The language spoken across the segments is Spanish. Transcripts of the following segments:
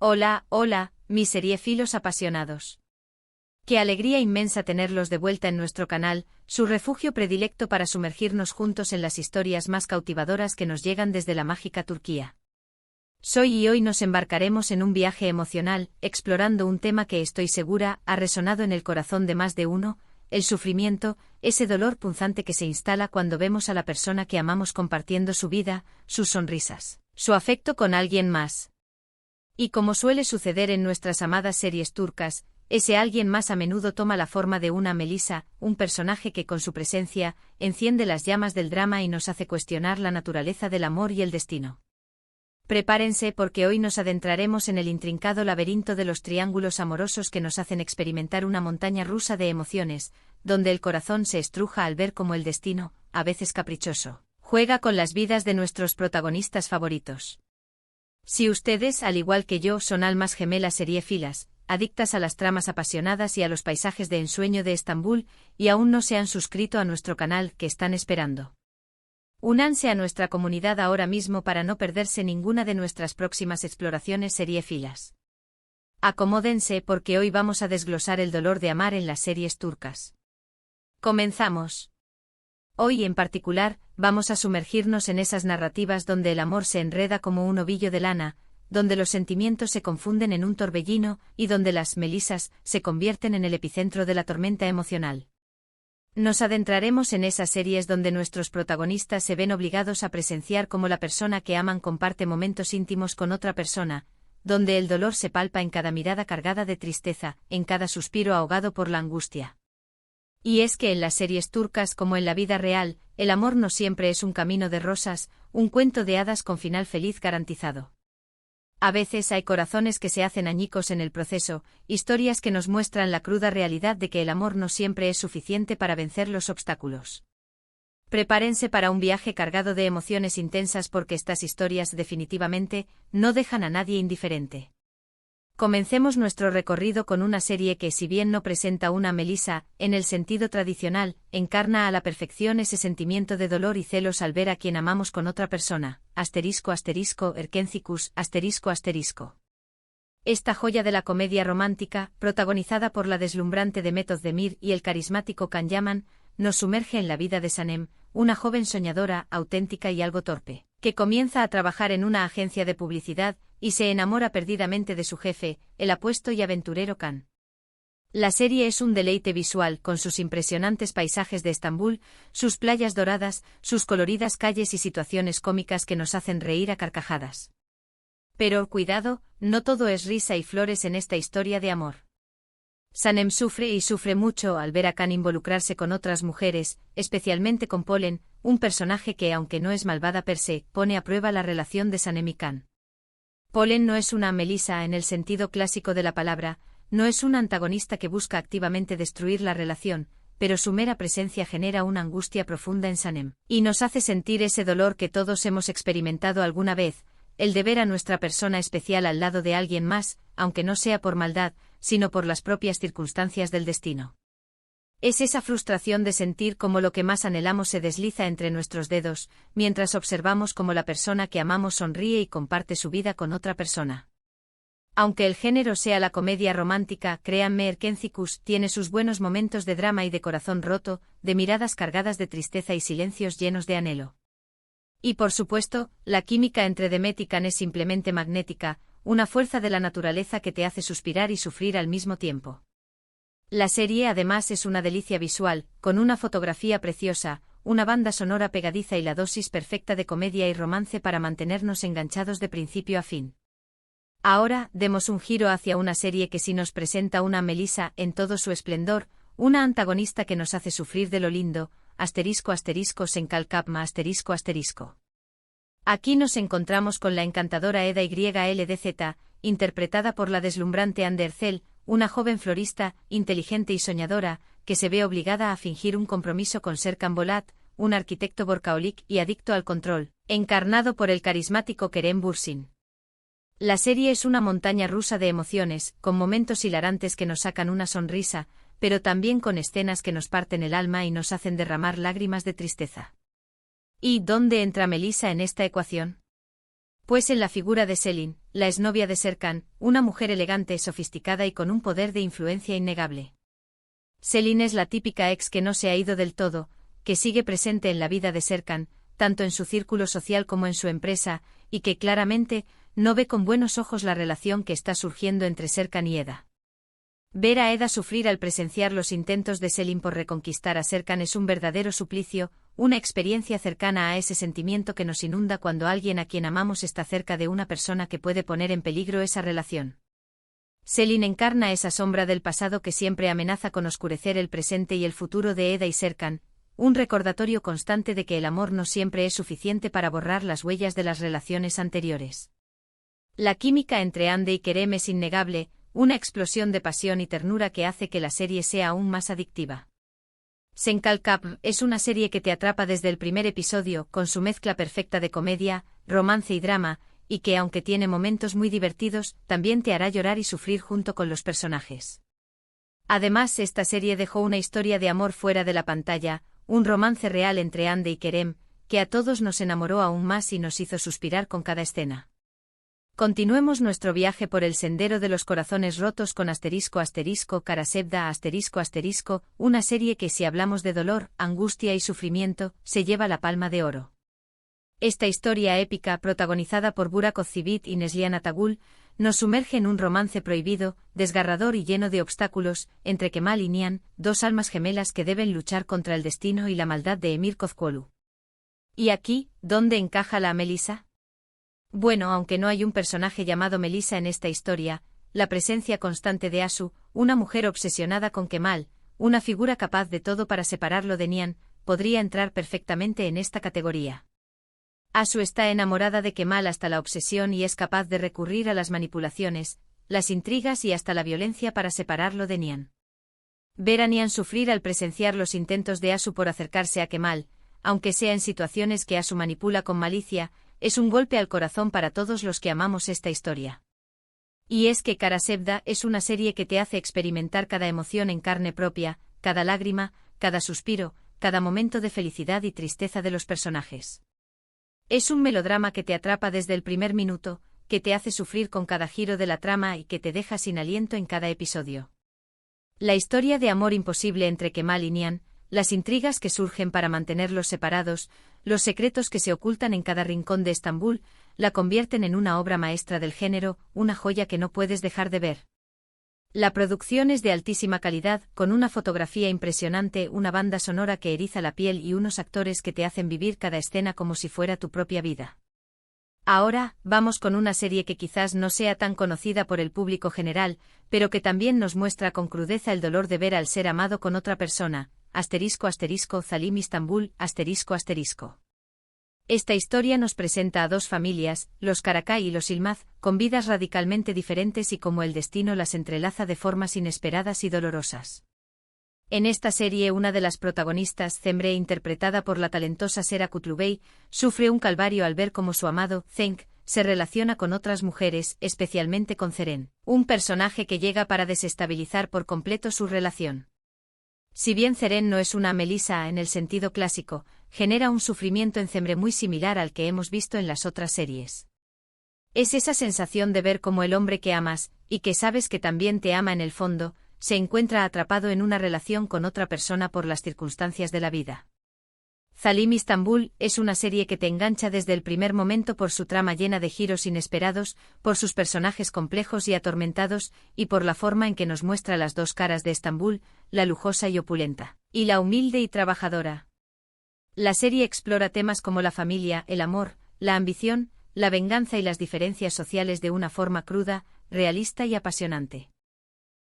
Hola, hola, mis seriefilos apasionados. Qué alegría inmensa tenerlos de vuelta en nuestro canal, su refugio predilecto para sumergirnos juntos en las historias más cautivadoras que nos llegan desde la mágica Turquía. Soy y hoy nos embarcaremos en un viaje emocional, explorando un tema que estoy segura ha resonado en el corazón de más de uno, el sufrimiento, ese dolor punzante que se instala cuando vemos a la persona que amamos compartiendo su vida, sus sonrisas, su afecto con alguien más. Y como suele suceder en nuestras amadas series turcas, ese alguien más a menudo toma la forma de una Melisa, un personaje que con su presencia enciende las llamas del drama y nos hace cuestionar la naturaleza del amor y el destino. Prepárense porque hoy nos adentraremos en el intrincado laberinto de los triángulos amorosos que nos hacen experimentar una montaña rusa de emociones, donde el corazón se estruja al ver cómo el destino, a veces caprichoso, juega con las vidas de nuestros protagonistas favoritos. Si ustedes, al igual que yo, son almas gemelas seriéfilas, adictas a las tramas apasionadas y a los paisajes de ensueño de Estambul, y aún no se han suscrito a nuestro canal, ¿qué están esperando? Únanse a nuestra comunidad ahora mismo para no perderse ninguna de nuestras próximas exploraciones seriéfilas. Acomódense porque hoy vamos a desglosar el dolor de amar en las series turcas. Comenzamos. Hoy en particular, vamos a sumergirnos en esas narrativas donde el amor se enreda como un ovillo de lana, donde los sentimientos se confunden en un torbellino y donde las Melisas se convierten en el epicentro de la tormenta emocional. Nos adentraremos en esas series donde nuestros protagonistas se ven obligados a presenciar cómo la persona que aman comparte momentos íntimos con otra persona, donde el dolor se palpa en cada mirada cargada de tristeza, en cada suspiro ahogado por la angustia. Y es que en las series turcas como en la vida real, el amor no siempre es un camino de rosas, un cuento de hadas con final feliz garantizado. A veces hay corazones que se hacen añicos en el proceso, historias que nos muestran la cruda realidad de que el amor no siempre es suficiente para vencer los obstáculos. Prepárense para un viaje cargado de emociones intensas porque estas historias definitivamente no dejan a nadie indiferente. Comencemos nuestro recorrido con una serie que, si bien no presenta una Melisa, en el sentido tradicional, encarna a la perfección ese sentimiento de dolor y celos al ver a quien amamos con otra persona, Erkencikus, Esta joya de la comedia romántica, protagonizada por la deslumbrante Demet Özdemir y el carismático Can Yaman, nos sumerge en la vida de Sanem, una joven soñadora, auténtica y algo torpe, que comienza a trabajar en una agencia de publicidad y se enamora perdidamente de su jefe, el apuesto y aventurero Can. La serie es un deleite visual con sus impresionantes paisajes de Estambul, sus playas doradas, sus coloridas calles y situaciones cómicas que nos hacen reír a carcajadas. Pero, cuidado, no todo es risa y flores en esta historia de amor. Sanem sufre y sufre mucho al ver a Can involucrarse con otras mujeres, especialmente con Polen, un personaje que, aunque no es malvada per se, pone a prueba la relación de Sanem y Can. Polen no es una Melisa en el sentido clásico de la palabra, no es una antagonista que busca activamente destruir la relación, pero su mera presencia genera una angustia profunda en Sanem, y nos hace sentir ese dolor que todos hemos experimentado alguna vez, el de ver a nuestra persona especial al lado de alguien más, aunque no sea por maldad, sino por las propias circunstancias del destino. Es esa frustración de sentir cómo lo que más anhelamos se desliza entre nuestros dedos, mientras observamos cómo la persona que amamos sonríe y comparte su vida con otra persona. Aunque el género sea la comedia romántica, créanme, Erkencikus tiene sus buenos momentos de drama y de corazón roto, de miradas cargadas de tristeza y silencios llenos de anhelo. Y por supuesto, la química entre Demet y Can es simplemente magnética, una fuerza de la naturaleza que te hace suspirar y sufrir al mismo tiempo. La serie además es una delicia visual, con una fotografía preciosa, una banda sonora pegadiza y la dosis perfecta de comedia y romance para mantenernos enganchados de principio a fin. Ahora, demos un giro hacia una serie que sí nos presenta una Melisa en todo su esplendor, una antagonista que nos hace sufrir de lo lindo, Senkalkapma. Aquí nos encontramos con la encantadora Eda YLDZ, interpretada por la deslumbrante Hande Erçel, una joven florista, inteligente y soñadora, que se ve obligada a fingir un compromiso con Serkan Bolat, un arquitecto workaholic y adicto al control, encarnado por el carismático Kerem Bürsin. La serie es una montaña rusa de emociones, con momentos hilarantes que nos sacan una sonrisa, pero también con escenas que nos parten el alma y nos hacen derramar lágrimas de tristeza. ¿Y dónde entra Melisa en esta ecuación? Pues en la figura de Selin, la exnovia de Serkan, una mujer elegante, sofisticada y con un poder de influencia innegable. Selin es la típica ex que no se ha ido del todo, que sigue presente en la vida de Serkan, tanto en su círculo social como en su empresa, y que claramente no ve con buenos ojos la relación que está surgiendo entre Serkan y Eda. Ver a Eda sufrir al presenciar los intentos de Selin por reconquistar a Serkan es un verdadero suplicio, una experiencia cercana a ese sentimiento que nos inunda cuando alguien a quien amamos está cerca de una persona que puede poner en peligro esa relación. Selin encarna esa sombra del pasado que siempre amenaza con oscurecer el presente y el futuro de Eda y Serkan, un recordatorio constante de que el amor no siempre es suficiente para borrar las huellas de las relaciones anteriores. La química entre Hande y Kerem es innegable, una explosión de pasión y ternura que hace que la serie sea aún más adictiva. Senkalkap es una serie que te atrapa desde el primer episodio, con su mezcla perfecta de comedia, romance y drama, y que aunque tiene momentos muy divertidos, también te hará llorar y sufrir junto con los personajes. Además, esta serie dejó una historia de amor fuera de la pantalla, un romance real entre Hande y Kerem, que a todos nos enamoró aún más y nos hizo suspirar con cada escena. Continuemos nuestro viaje por el sendero de los corazones rotos con **Karasevda***, una serie que, si hablamos de dolor, angustia y sufrimiento, se lleva la palma de oro. Esta historia épica, protagonizada por Burak Özçivit y Neslihan Atagul, nos sumerge en un romance prohibido, desgarrador y lleno de obstáculos, entre Kemal y Nihan, dos almas gemelas que deben luchar contra el destino y la maldad de Emir Kozcuoglu. ¿Y aquí, dónde encaja la Melisa? Bueno, aunque no hay un personaje llamado Melisa en esta historia, la presencia constante de Asu, una mujer obsesionada con Kemal, una figura capaz de todo para separarlo de Nihan, podría entrar perfectamente en esta categoría. Asu está enamorada de Kemal hasta la obsesión y es capaz de recurrir a las manipulaciones, las intrigas y hasta la violencia para separarlo de Nihan. Ver a Nihan sufrir al presenciar los intentos de Asu por acercarse a Kemal, aunque sea en situaciones que Asu manipula con malicia, es un golpe al corazón para todos los que amamos esta historia. Y es que Karasevda es una serie que te hace experimentar cada emoción en carne propia, cada lágrima, cada suspiro, cada momento de felicidad y tristeza de los personajes. Es un melodrama que te atrapa desde el primer minuto, que te hace sufrir con cada giro de la trama y que te deja sin aliento en cada episodio. La historia de amor imposible entre Kemal y Nihan, las intrigas que surgen para mantenerlos separados, los secretos que se ocultan en cada rincón de Estambul, la convierten en una obra maestra del género, una joya que no puedes dejar de ver. La producción es de altísima calidad, con una fotografía impresionante, una banda sonora que eriza la piel y unos actores que te hacen vivir cada escena como si fuera tu propia vida. Ahora, vamos con una serie que quizás no sea tan conocida por el público general, pero que también nos muestra con crudeza el dolor de ver al ser amado con otra persona, **Zalim Istanbul, **. Esta historia nos presenta a dos familias, los Karakay y los Yılmaz, con vidas radicalmente diferentes y como el destino las entrelaza de formas inesperadas y dolorosas. En esta serie una de las protagonistas, Cemre, interpretada por la talentosa Sera Kutlubey, sufre un calvario al ver cómo su amado, Cenk, se relaciona con otras mujeres, especialmente con Ceren, un personaje que llega para desestabilizar por completo su relación. Si bien Ceren no es una Melisa en el sentido clásico, genera un sufrimiento en Cemre muy similar al que hemos visto en las otras series. Es esa sensación de ver cómo el hombre que amas, y que sabes que también te ama en el fondo, se encuentra atrapado en una relación con otra persona por las circunstancias de la vida. Zalim Istanbul es una serie que te engancha desde el primer momento por su trama llena de giros inesperados, por sus personajes complejos y atormentados, y por la forma en que nos muestra las dos caras de Estambul, la lujosa y opulenta, y la humilde y trabajadora. La serie explora temas como la familia, el amor, la ambición, la venganza y las diferencias sociales de una forma cruda, realista y apasionante.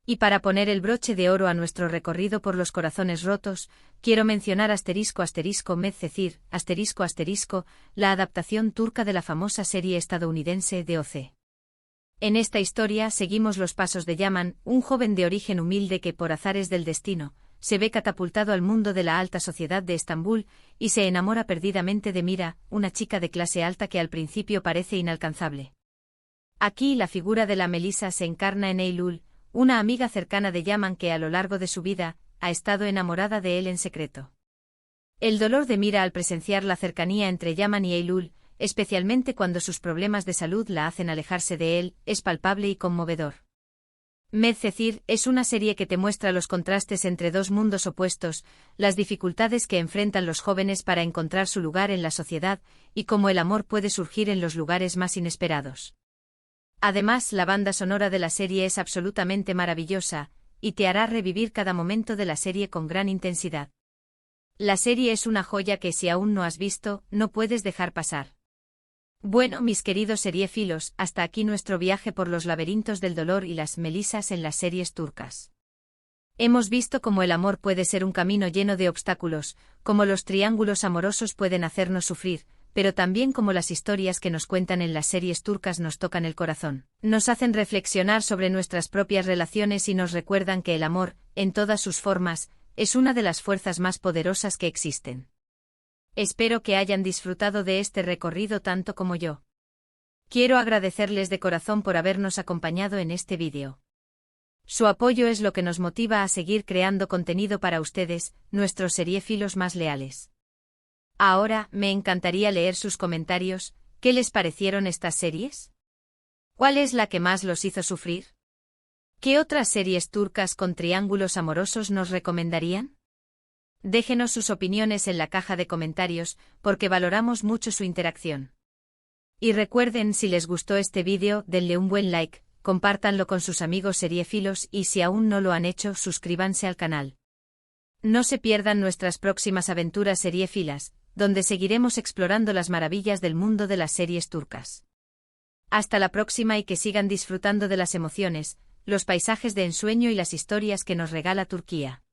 Y para poner el broche de oro a nuestro recorrido por los corazones rotos, quiero mencionar *Medcezir, la adaptación turca de la famosa serie estadounidense de O.C. En esta historia seguimos los pasos de Yaman, un joven de origen humilde que por azares del destino, se ve catapultado al mundo de la alta sociedad de Estambul, y se enamora perdidamente de Mira, una chica de clase alta que al principio parece inalcanzable. Aquí la figura de la Melisa se encarna en Eylül, una amiga cercana de Yaman que a lo largo de su vida, ha estado enamorada de él en secreto. El dolor de Mira al presenciar la cercanía entre Yaman y Eylül, especialmente cuando sus problemas de salud la hacen alejarse de él, es palpable y conmovedor. Medcezir es una serie que te muestra los contrastes entre dos mundos opuestos, las dificultades que enfrentan los jóvenes para encontrar su lugar en la sociedad, y cómo el amor puede surgir en los lugares más inesperados. Además, la banda sonora de la serie es absolutamente maravillosa, y te hará revivir cada momento de la serie con gran intensidad. La serie es una joya que si aún no has visto, no puedes dejar pasar. Bueno, mis queridos seriéfilos, hasta aquí nuestro viaje por los laberintos del dolor y las melisas en las series turcas. Hemos visto cómo el amor puede ser un camino lleno de obstáculos, cómo los triángulos amorosos pueden hacernos sufrir, pero también cómo las historias que nos cuentan en las series turcas nos tocan el corazón, nos hacen reflexionar sobre nuestras propias relaciones y nos recuerdan que el amor, en todas sus formas, es una de las fuerzas más poderosas que existen. Espero que hayan disfrutado de este recorrido tanto como yo. Quiero agradecerles de corazón por habernos acompañado en este vídeo. Su apoyo es lo que nos motiva a seguir creando contenido para ustedes, nuestros seriéfilos más leales. Ahora, me encantaría leer sus comentarios. ¿Qué les parecieron estas series? ¿Cuál es la que más los hizo sufrir? ¿Qué otras series turcas con triángulos amorosos nos recomendarían? Déjenos sus opiniones en la caja de comentarios, porque valoramos mucho su interacción. Y recuerden, si les gustó este vídeo, denle un buen like, compártanlo con sus amigos seriéfilos y si aún no lo han hecho, suscríbanse al canal. No se pierdan nuestras próximas aventuras seriéfilas, donde seguiremos explorando las maravillas del mundo de las series turcas. Hasta la próxima y que sigan disfrutando de las emociones, los paisajes de ensueño y las historias que nos regala Turquía.